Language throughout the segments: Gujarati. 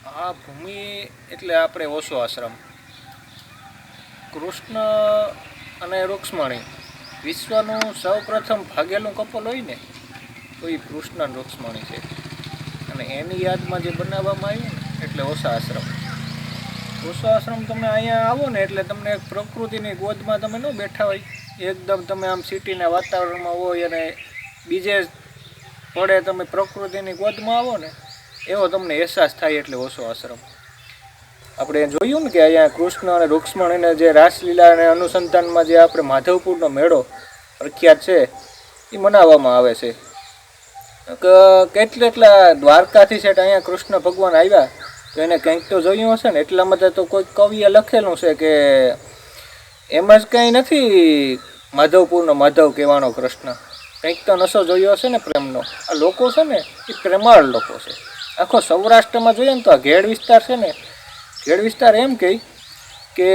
આ ભૂમિ એટલે આપણે ઓશો આશ્રમ. કૃષ્ણ અને રૂક્ષ્મણી વિશ્વનું સૌપ્રથમ ભાગેલું કપલ હોય ને તો એ કૃષ્ણ અને રૂક્ષ્મણી છે. અને એની યાદમાં જે બનાવવામાં આવ્યું ને એટલે ઓશા આશ્રમ. ઓશો આશ્રમ તમે અહીંયા આવો ને એટલે તમને એક પ્રકૃતિની ગોદમાં તમે ન બેઠા હોય, એકદમ તમે આમ સિટીના વાતાવરણમાં હોય અને બીજે પડે તમે પ્રકૃતિની ગોદમાં આવો ને એવો તમને અહેસાસ થાય. એટલે ઓશો આશ્રમ આપણે જોયું ને કે અહીંયા કૃષ્ણ અને રૂક્ષ્મણીને જે રાસલીલા અને અનુસંધાનમાં જે આપણે માધવપુરનો મેળો પ્રખ્યાત છે એ મનાવવામાં આવે છે. કેટલા દ્વારકાથી છે અહીંયા કૃષ્ણ ભગવાન આવ્યા તો એને કંઈક તો જોયું હશે ને. એટલા માટે તો કોઈ કવિએ લખેલું છે કે એમ જ કંઈ નથી માધવપુરનો માધવ કહેવાનો કૃષ્ણ, કંઈક તો નશો જોયો હશે ને પ્રેમનો. આ લોકો છે ને એ પ્રેમાળ લોકો છે. આખો સૌરાષ્ટ્રમાં જોઈએ ને તો આ ઘેડ વિસ્તાર છે ને, ઘેડ વિસ્તાર એમ કહે કે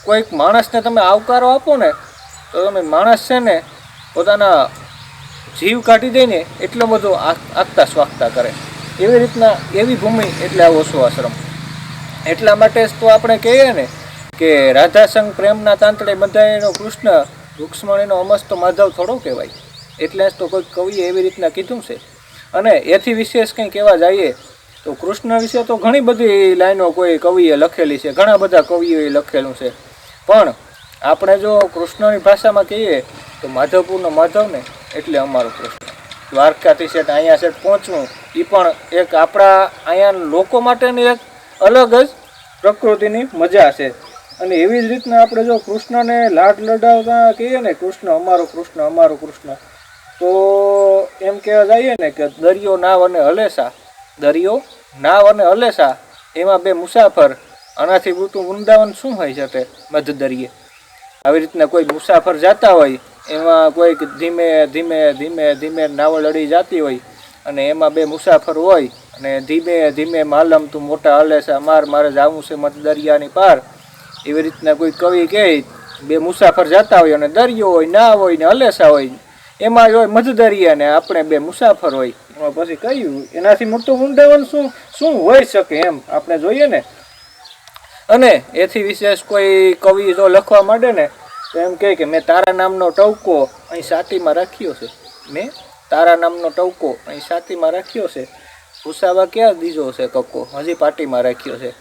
કોઈક માણસને તમે આવકારો આપો ને તો તમે માણસ છે ને પોતાના જીવ કાઢી દે ને એટલો બધો આગતા સ્વાગતા કરે. એવી રીતના એવી ભૂમિ એટલે આ ઓશો આશ્રમ. એટલા માટે જ તો આપણે કહીએ ને કે રાધાસંગ પ્રેમના તાંતળે બંધાયેલો કૃષ્ણ રૂક્ષ્મણીનો અમસ્તો માધવ થોડો કહેવાય. એટલે જ તો કોઈક કવિએ એવી રીતના કીધું છે. અને એથી વિશેષ કંઈ કહેવા જઈએ તો કૃષ્ણ વિશે તો ઘણી બધી લાઈનો કોઈ કવિએ લખેલી છે, ઘણા બધા કવિઓએ લખેલું છે. પણ આપણે જો કૃષ્ણની ભાષામાં કહીએ તો માધવપુરનો માધવ ને એટલે અમારું કૃષ્ણ. દ્વારકાથી સેટ અહીંયા સેટ પહોંચવું એ પણ એક આપણા અહીંયા લોકો માટેની એક અલગ જ પ્રકૃતિની મજા છે. અને એવી જ રીતના આપણે જો કૃષ્ણને લાડ લડાવતા કહીએ ને કૃષ્ણ અમારો કૃષ્ણ અમારો કૃષ્ણ, તો એમ કહેવા જઈએ ને કે દરિયો નાવ અને હલેસા, દરિયો નાવ અને હલેસા એમાં બે મુસાફર, આનાથી મોટું વૃંદાવન શું હોય શકે મધ દરિયે. આવી રીતના કોઈ મુસાફર જતા હોય એમાં કોઈક ધીમે ધીમે ધીમે ધીમે નાવ લડી જતી હોય અને એમાં બે મુસાફર હોય અને ધીમે ધીમે માલમ તું મોટા હલેસા માર, મારે જવું છે મધ દરિયાની પાર. એવી રીતના કોઈ કવિ કહે બે મુસાફર જતા હોય અને દરિયો હોય, નાવ હોય ને હલેસા હોય, એમાં હોય મધ દરિયા ને આપણે બે મુસાફર હોય. એમાં પછી કહ્યું એનાથી મોટું વૃંદાવન શું હોઈ શકે એમ આપણે જોઈએ ને. અને એથી વિશેષ કોઈ કવિ જો લખવા માંડે ને તો એમ કહે કે મેં તારા નામનો ટવકો અહીં છાતીમાં રાખ્યો છે, મેં તારા નામનો ટવકો અહીં છાતીમાં રાખ્યો છે, ભૂસાવા ક્યાં દીધો છે કક્કો હજી પાટીમાં રાખ્યો છે,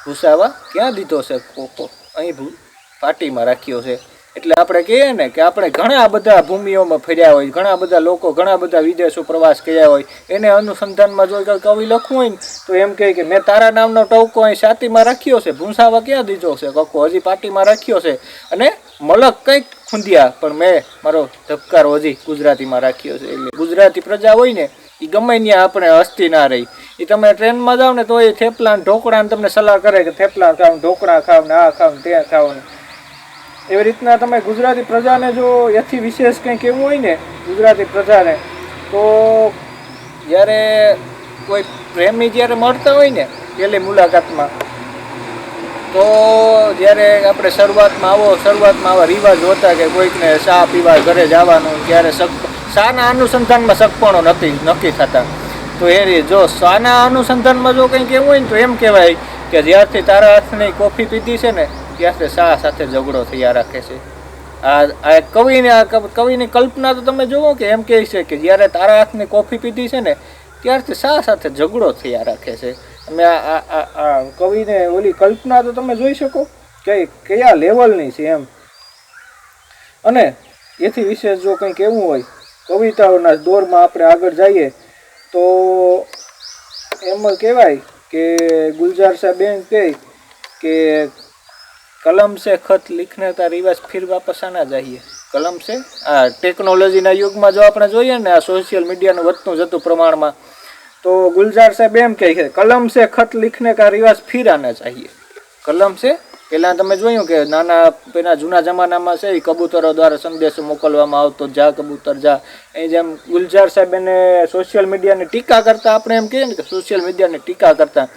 ભૂસાવા ક્યાં દીધો છે કોકો અહીં પાટીમાં રાખ્યો છે. એટલે આપણે કહીએ ને કે આપણે ઘણા બધા ભૂમિઓમાં ફર્યા હોય, ઘણા બધા લોકો ઘણા બધા વિદેશો પ્રવાસ કર્યા હોય, એને અનુસંધાનમાં જો કવિ લખવું હોય ને તો એમ કહે કે મેં તારા નામનો ટવકો અહીં છાતીમાં રાખ્યો છે, ભૂસાવા ક્યાં દીધો છે કક્કો હજી પાટીમાં રાખ્યો છે, અને મલક કંઈક ખૂંદ્યા પણ મેં મારો ધબકારો હજી ગુજરાતીમાં રાખ્યો છે. એટલે ગુજરાતી પ્રજા હોય ને એ ગમે ત્યાં આપણે હસ્તી ના રહી. એ તમે ટ્રેનમાં જાઓ ને તો એ થેપલા ઢોકળાને તમને સલાહ કરે કે થેપલા ખાવ, ઢોકળા ખાવ ને આ ખાવ ને તે ખાવ ને. એવી રીતના તમે ગુજરાતી પ્રજાને જો એથી વિશેષ કંઈ કહેવું હોય ને ગુજરાતી પ્રજાને તો જ્યારે કોઈ પ્રેમી જ્યારે મળતા હોય ને પહેલી મુલાકાતમાં, તો જ્યારે આપણે શરૂઆતમાં આવા રિવાજ હોતા કે કોઈકને ચા પીવા ઘરે જવાનું, ત્યારે શાના અનુસંધાનમાં સગપણો નક્કી થતા. તો એ જો શાના અનુસંધાનમાં જો કંઈ કહેવું હોય ને તો એમ કહેવાય કે જ્યારથી તારા હાથની કોફી પીધી છે ને ત્યારથી શા સાથે ઝઘડો થયા રાખે છે. આ કવિની કલ્પના તો તમે જુઓ કે એમ કહે છે કે જ્યારે તારા હાથની કોફી પીધી છે ને ત્યારથી શા સાથે ઝઘડો થયા રાખે છે. અમે આ કવિને ઓલી કલ્પના તો તમે જોઈ શકો કે કયા લેવલની છે એમ. અને એથી વિશેષ જો કંઈ કહેવું હોય કવિતાઓના દોરમાં આપણે આગળ જઈએ તો એમ કહેવાય કે ગુલजार સાહેબ એમ કહે કે કલમ से खत लिखने का रिवाज फिर वापस आना चाहिए. कलम से આ ટેકનોલોજીના યુગમાં જો આપણે જોઈએ ને આ સોશિયલ મીડિયાનું વધતું જતું પ્રમાણમાં, તો ગુલजार સાહેબ એમ કહે છે કલમ से खत लिखने का रिवाज फिर आना चाहिए. કલમ से પહેલાં તમે જોયું કે નાના પેલા જૂના જમાનામાં છે એ કબૂતરો દ્વારા સંદેશો મોકલવામાં આવતો, જા કબૂતર જા. એ જેમ ગુલजार સાહેબ એને સોશિયલ મીડિયાની ટીકા કરતા, આપણે એમ કહીએ ને કે સોશિયલ મીડિયાની ટીકા કરતા,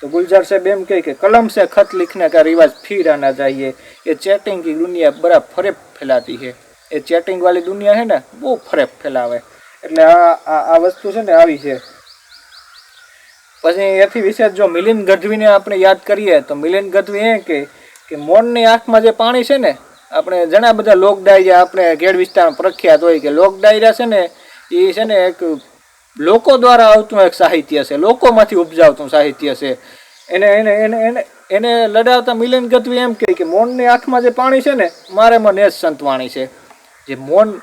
तो गुलजार साहब एम कहे कि कलम से खत लिखने का रिवाज फिर आना चाहिए. ये चैटिंग की दुनिया बड़ा फरेब फैलाती है. ये चैटिंग वाली दुनिया है ने बહુ ફરેબ ફેલાવે. એટલે આ વસ્તુ છે ને આવી છે. પછી એથી વિશેષ જો મિલિંદ ગઢવીને આપણે યાદ કરીએ તો મિલિંદ ગઢવી એ કે મોરની આંખમાં જે પાણી છે ને, આપણે ઘણા બધા લોક ડાયરા આપણે ગેડ વિસ્તારમાં પ્રખ્યાત હોય કે લોક ડાયરા છે ને એ છે ને એક લોકો દ્વારા આવતું એક સાહિત્ય છે, લોકોમાંથી ઉપજાવતું સાહિત્ય છે. એને એને એને એને એને લડાવતા મિલિંદ ગઢવી એમ કહે કે મોરની આંખમાં જે પાણી છે ને મારે મને જ સંતવાણી છે.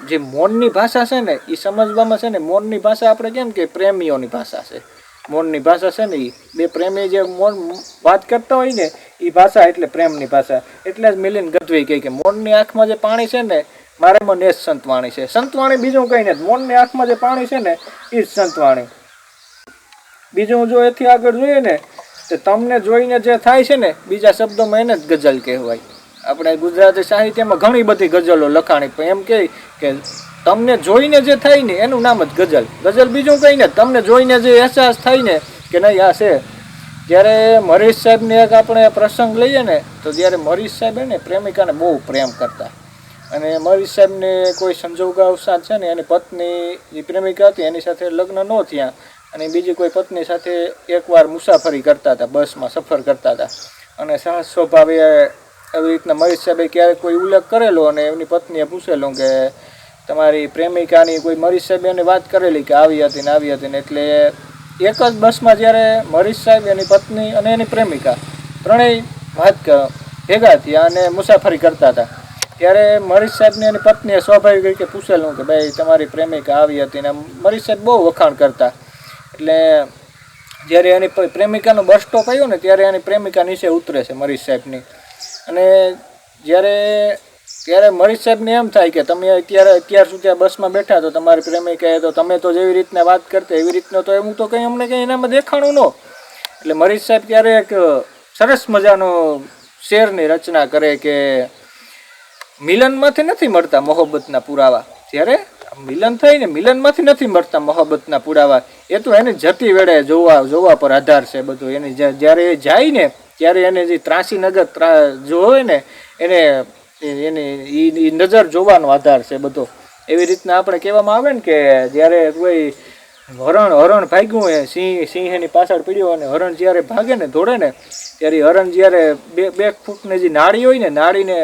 જે મૌનની ભાષા છે ને એ સમજવામાં છે ને, મૌનની ભાષા આપણે કેમ કે પ્રેમીઓની ભાષા છે. મૌનની ભાષા છે ને એ બે પ્રેમી જે મૌન વાત કરતા હોય ને એ ભાષા એટલે પ્રેમની ભાષા. એટલે જ મિલિંદ ગઢવી કહે કે મૌનની આંખમાં જે પાણી છે ને મારે મને જ સંતવાણી છે. સંતવાણી બીજું કંઈ નથી, મૌનની આંખમાં જે પાણી છે ને એ જ સંતવાણી. બીજું જો એથી આગળ જોઈએ ને તો તમને જોઈને જે થાય છે ને, બીજા શબ્દોમાં એને જ ગઝલ કહેવાય. આપણે ગુજરાતી સાહિત્યમાં ઘણી બધી ગઝલો લખાણી, પણ એમ કે તમને જોઈને જે થાય ને એનું નામ જ ગઝલ. ગઝલ બીજું કંઈ ને, તમને જોઈને જે અહેસાસ થાય ને કે નહીં આ છે. જ્યારે મરીશ સાહેબને એક આપણે પ્રસંગ લઈએ ને તો જ્યારે મરીશ સાહેબ એને પ્રેમિકાને બહુ પ્રેમ કરતા, અને મરીશ સાહેબને કોઈ સંજોગાવસાર છે ને એની પત્ની જે પ્રેમિકા હતી એની સાથે લગ્ન ન થયા, અને બીજી કોઈ પત્ની સાથે એકવાર મુસાફરી કરતા હતા, બસમાં સફર કરતા હતા, અને સાહસ સ્વભાવે એવી રીતના મરીશ સાહેબે ક્યારેક કોઈ ઉલ્લેખ કરેલો અને એમની પત્નીએ પૂછેલું કે તમારી પ્રેમિકાની કોઈ મરીશ સાહેબે એને વાત કરેલી કે આવી હતી ને આવી હતી ને. એટલે એક જ બસમાં જ્યારે મરીશ સાહેબ, એની પત્ની અને એની પ્રેમિકા ત્રણેય ભેગા થયા અને મુસાફરી કરતા હતા, ત્યારે મરીશ સાહેબને એની પત્નીએ સ્વાભાવિક રીતે પૂછેલું કે ભાઈ તમારી પ્રેમિકા આવી હતી ને. મરીશ સાહેબ બહુ વખાણ કરતા. એટલે જ્યારે એની પ્રેમિકાનો બસ સ્ટોપ આવ્યો ને ત્યારે એની પ્રેમિકા નીચે ઉતરે છે મરીશ સાહેબની, અને ત્યારે મરીશ સાહેબને એમ થાય કે તમે અત્યાર સુધી આ બસમાં બેઠા તો તમારી પ્રેમિકાએ તો તમે તો જેવી રીતના વાત કરતા એવી રીતનો તો એવું તો કંઈ અમને કંઈ એનામાં દેખાણું ન. એટલે મરીશ સાહેબ ત્યારે એક સરસ મજાનો શેરની રચના કરે કે મિલનમાંથી નથી મળતા મોહબ્બતના પુરાવા. જ્યારે મિલન થાય ને મિલનમાંથી નથી મળતા મોહબ્બતના પુરાવા, એ તો એને જતી વેળે જોવા પર આધાર છે બધું. એની જ્યારે એ જાય ને ત્યારે એને જે ત્રાસી નગર જોવે ને એને એની નજર જોવાનો આધાર છે બધો. એવી રીતના આપણે કહેવામાં આવે ને કે જ્યારે કોઈ હરણ ભાગ્યું હોય, સિંહ એની પાછળ પીડ્યો અને હરણ જ્યારે ભાગે ને દોડે ને ત્યારે હરણ જ્યારે બે ફૂટની જે નાળી હોય ને, નાળીને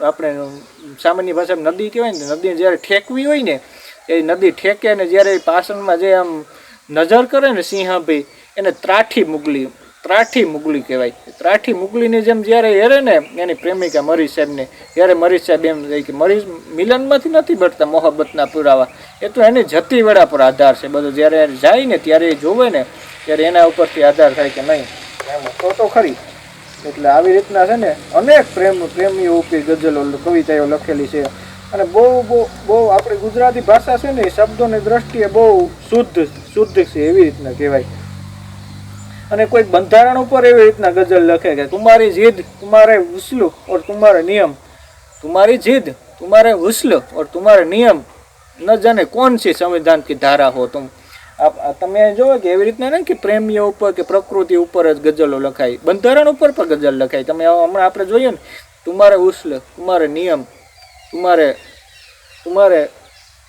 આપણે સામાન્ય ભાષામાં નદી કહેવાય ને, નદીને જ્યારે ઠેકવી હોય ને એ નદી ઠેકે ને જ્યારે પાછળમાં જે આમ નજર કરે ને સિંહાભાઈ એને ત્રાઠી મુગલી કહેવાય. ત્રાઠી મુગલીની જેમ જ્યારે હેરે ને એની પ્રેમિકા મરીશ સાહેબને, ત્યારે મરીશ સાહેબ એમ કહે કે મરીશ મિલનમાંથી નથી મળતા મોહબ્બતના પુરાવા, એ તો એની જતી વેળા પર આધાર છે બધું. જ્યારે જાય ને ત્યારે એ જોવે ને ત્યારે એના ઉપરથી આધાર થાય કે નહીં તો ખરી. એટલે આવી રીતના છે ને અનેક પ્રેમીઓ ઉપરી ગઝલો કવિતાઓ લખેલી છે, અને બહુ આપણી ગુજરાતી ભાષા છે ને એ શબ્દોની દ્રષ્ટિએ બહુ શુદ્ધ છે એવી રીતના કહેવાય. અને કોઈ બંધારણ ઉપર એવી રીતના ગઝલ લખે કે તુમારી જીદ તુમારે ઉસલ ઓર તુમારે નિયમ, તુમારી જીદ તુમારે ઉસલ ઓર તુમારે નિયમ, ન જાને કોણ સી સંવિધાન કી ધારા હો તુમ. તમે જોવો કે એવી રીતના નહીં કે પ્રેમીઓ ઉપર કે પ્રકૃતિ ઉપર જ ગઝલો લખાય, બંધારણ ઉપર પણ ગઝલ લખાય. તમે હમણાં આપણે જોઈએ ને તુમારે ઉસલ તુમારે નિયમ, તુમારે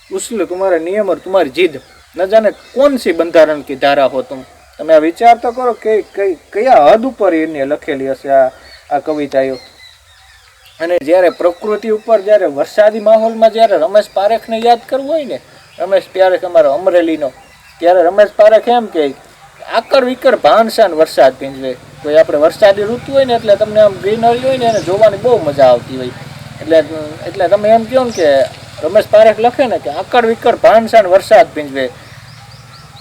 ઉસલ તુમારે નિયમ ઓર તુમારી જીદ, ન જાને કોણ સી બંધારણ કી ધારા હો તુમ. તમે આ વિચાર તો કરો કે કયા હદ ઉપર એને લખેલી હશે આ કવિતાઓ. અને જ્યારે પ્રકૃતિ ઉપર જ્યારે વરસાદી માહોલમાં જ્યારે રમેશ પારેખને યાદ કરવું હોય ને, રમેશ પારેખ અમારો અમરેલીનો, ત્યારે રમેશ પારેખ એમ કે આકર વિકર ભાનશાન વરસાદ ભીંજવે. કોઈ આપણે વરસાદી ઋતુ હોય ને એટલે તમને આમ ગ્રીનરી હોય ને એને જોવાની બહુ મજા આવતી હોય. એટલે તમે એમ કહો ને કે રમેશ પારેખ લખે ને કે આકર વિકર ભાનશાન વરસાદ ભીંજવે,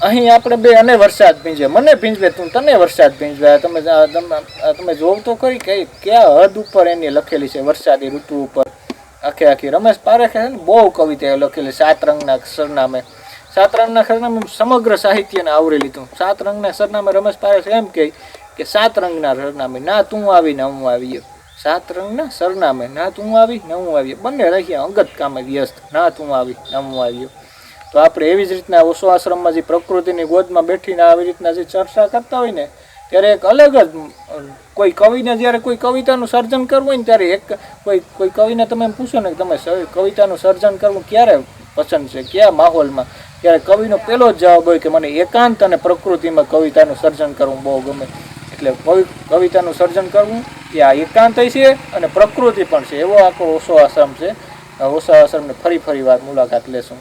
અહીં આપણે બે અને વરસાદ ભીંજવે, મને ભીંજવે તું તને વરસાદ ભીંજવે. તમે જોવ તો ખરી કે કયા હદ ઉપર એની લખેલી છે વરસાદી ઋતુ ઉપર આખી. રમેશ પારેખે છે ને બહુ કવિતાઓ લખેલી. 7 રંગના સરનામે સમગ્ર સાહિત્યને આવરી લીધું. 7 રંગના સરનામે રમેશ પારેખ એમ કહે કે 7 રંગના સરનામે ના તું આવી ને હું આવી, 7 રંગના સરનામે ના તું આવી ને હું આવી, બંને રહ્યા અંગત કામે વ્યસ્ત, ના તું આવી ને હું આવ્યો. તો આપણે એવી જ રીતના ઓશો આશ્રમમાં જે પ્રકૃતિની ગોદમાં બેઠીને આવી રીતના જે ચર્ચા કરતા હોય ને ત્યારે એક અલગ જ કોઈ કવિને જ્યારે કોઈ કવિતાનું સર્જન કરવું હોય ને ત્યારે કોઈ કવિને તમે એમ પૂછો ને કે તમે કવિતાનું સર્જન કરવું ક્યારે પસંદ છે, કયા માહોલમાં, ત્યારે કવિનો પહેલો જ જવાબ હોય કે મને એકાંત અને પ્રકૃતિમાં કવિતાનું સર્જન કરવું બહુ ગમે. એટલે કવિતાનું સર્જન કરવું એ આ એકાંતય છે અને પ્રકૃતિ પણ છે. એવો આખો ઓશો આશ્રમ છે. ઓશો આશ્રમને ફરી વાર મુલાકાત લેશું.